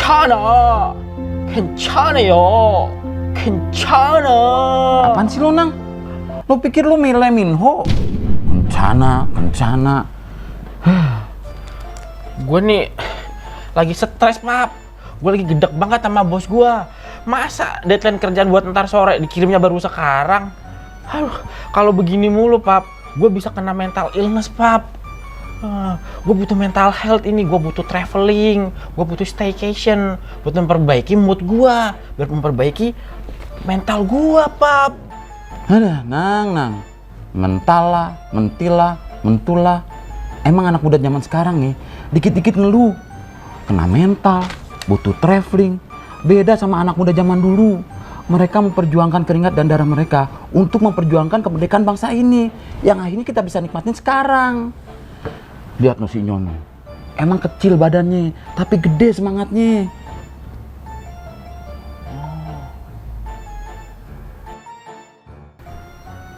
Kencana, kencana yo, kencana. Apaan sih lo, Nang? Lo pikir lo Mile Minho? Kencana. Gue nih lagi stres, Pap. Gue lagi gedek banget sama bos gue. Masa deadline kerjaan buat ntar sore dikirimnya baru sekarang? Aduh, kalau begini mulu, Pap, gue bisa kena mental illness, Pap. Gue butuh mental health ini, gue butuh traveling, gue butuh staycation, buat memperbaiki mood gue, biar memperbaiki mental gue, Pap. Ada, Nang. Mental lah, mentila, mentula. Emang anak muda zaman sekarang nih, dikit-dikit ngeluh. Kena mental, butuh traveling. Beda sama anak muda zaman dulu. Mereka memperjuangkan keringat dan darah mereka untuk memperjuangkan kemerdekaan bangsa ini. Yang akhirnya kita bisa nikmatin sekarang. Lihat no si Nyono. Emang kecil badannya, tapi gede semangatnya.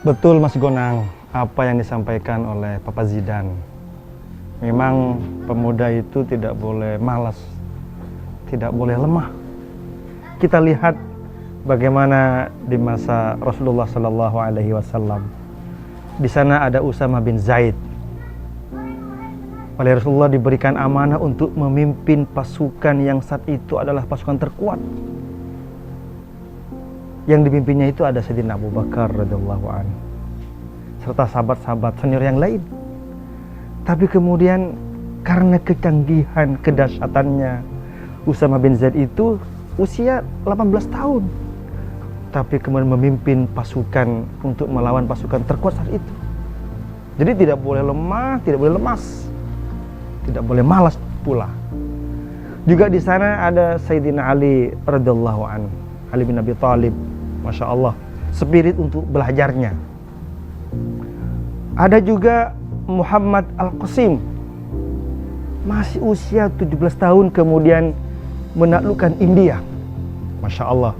Betul Mas Gonang, apa yang disampaikan oleh Papa Zidan. Memang pemuda itu tidak boleh malas, tidak boleh lemah. Kita lihat bagaimana di masa Rasulullah SAW. Di sana ada Usama bin Zaid. Oleh Rasulullah diberikan amanah untuk memimpin pasukan yang saat itu adalah pasukan terkuat. Yang dipimpinnya itu ada Sayyidina Abu Bakar radhiyallahu anhu serta sahabat-sahabat senior yang lain. Tapi kemudian karena kecanggihan, kedahsyatannya, Usama bin Zaid itu usia 18 tahun. Tapi kemudian memimpin pasukan untuk melawan pasukan terkuat saat itu. Jadi tidak boleh lemah, tidak boleh lemas. Tidak boleh malas pula. Juga di sana ada Sayyidina Ali radhiyallahu anhu, Ali bin Abi Thalib, masya Allah, spirit untuk belajarnya. Ada juga Muhammad Al-Qasim, masih usia 17 tahun kemudian menaklukkan India. Masya Allah,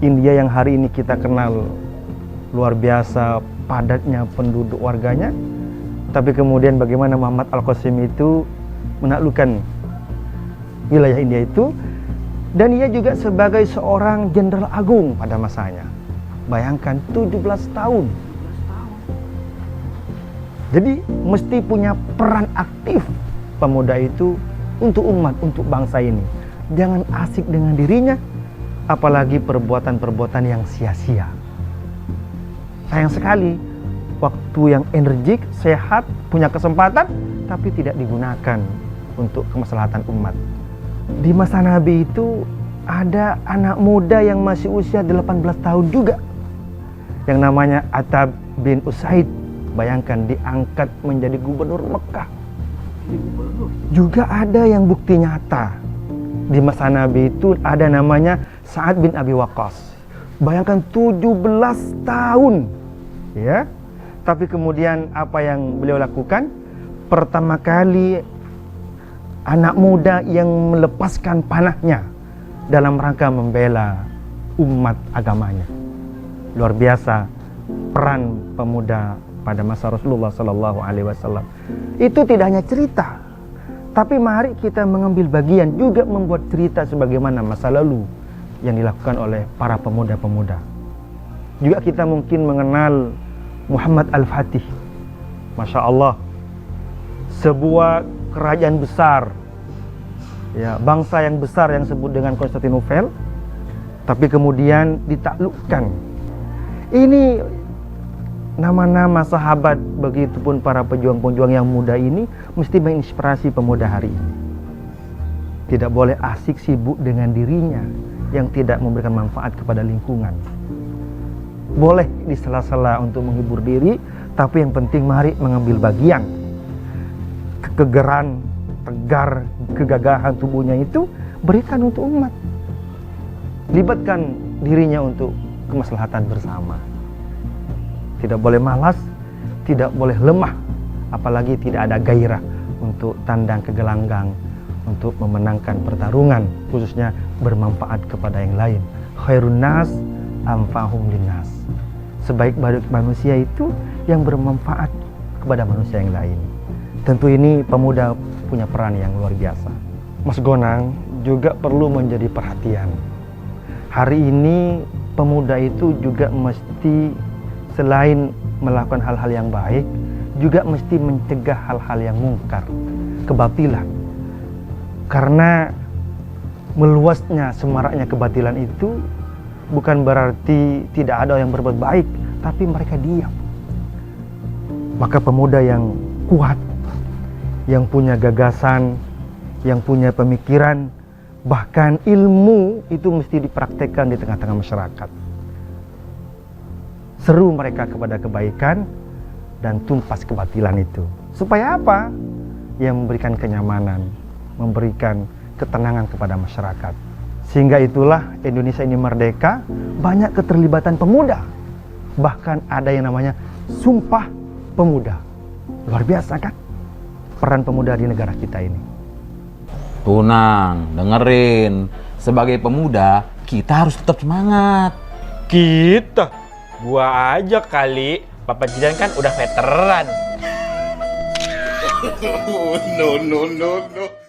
India yang hari ini kita kenal luar biasa padatnya penduduk warganya. Tapi kemudian bagaimana Muhammad Al-Qasim itu menaklukkan wilayah India itu. Dan ia juga sebagai seorang jenderal agung pada masanya. Bayangkan 17 tahun. Jadi mesti punya peran aktif pemuda itu untuk umat, untuk bangsa ini. Jangan asik dengan dirinya, apalagi perbuatan-perbuatan yang sia-sia. Sayang sekali, waktu yang energik, sehat, punya kesempatan, tapi tidak digunakan untuk kemaslahatan umat. Di masa Nabi itu ada anak muda yang masih usia 18 tahun juga, yang namanya Atab bin Usaid. Bayangkan diangkat menjadi gubernur Mekah. Juga ada yang bukti nyata. Di masa Nabi itu ada namanya Sa'ad bin Abi Waqqas. Bayangkan 17 tahun, ya. Tapi kemudian apa yang beliau lakukan? Pertama kali anak muda yang melepaskan panahnya dalam rangka membela umat agamanya. Luar biasa peran pemuda pada masa Rasulullah SAW. Itu tidak hanya cerita, tapi mari kita mengambil bagian juga membuat cerita sebagaimana masa lalu yang dilakukan oleh para pemuda-pemuda. Juga kita mungkin mengenal Muhammad Al-Fatih. Masya Allah, sebuah kerajaan besar, ya, bangsa yang besar yang disebut dengan Konstantinopel, tapi kemudian ditaklukkan. Ini nama-nama sahabat, begitupun para pejuang-pejuang yang muda ini mesti menginspirasi pemuda hari ini. Tidak boleh asik sibuk dengan dirinya yang tidak memberikan manfaat kepada lingkungan. Boleh di sela-sela untuk menghibur diri, tapi yang penting mari mengambil bagian. Kegeran, tegar, kegagahan tubuhnya itu berikan untuk umat. Libatkan dirinya untuk kemaslahatan bersama. Tidak boleh malas, tidak boleh lemah, apalagi tidak ada gairah untuk tandang ke gelanggang, untuk memenangkan pertarungan, khususnya bermanfaat kepada yang lain. Khairun nas anfa'uhum linnas. Sebaik-baik manusia itu yang bermanfaat kepada manusia yang lain. Tentu ini pemuda punya peran yang luar biasa. Mas Gonang, juga perlu menjadi perhatian. Hari ini pemuda itu juga mesti selain melakukan hal-hal yang baik, juga mesti mencegah hal-hal yang mungkar, kebatilan. Karena meluasnya, semaraknya kebatilan itu bukan berarti tidak ada yang berbuat baik, tapi mereka diam. Maka pemuda yang kuat, yang punya gagasan, yang punya pemikiran, bahkan ilmu itu mesti dipraktekkan di tengah-tengah masyarakat. Seru mereka kepada kebaikan dan tumpas kebatilan itu. Supaya apa? Yang memberikan kenyamanan, memberikan ketenangan kepada masyarakat. Sehingga itulah Indonesia ini merdeka, banyak keterlibatan pemuda. Bahkan ada yang namanya Sumpah Pemuda. Luar biasa kan? Peran pemuda di negara kita ini. Tunang, dengerin. Sebagai pemuda, kita harus tetap semangat. Kita? Gua aja kali. Papa Jidan kan udah veteran. No, no, no, no.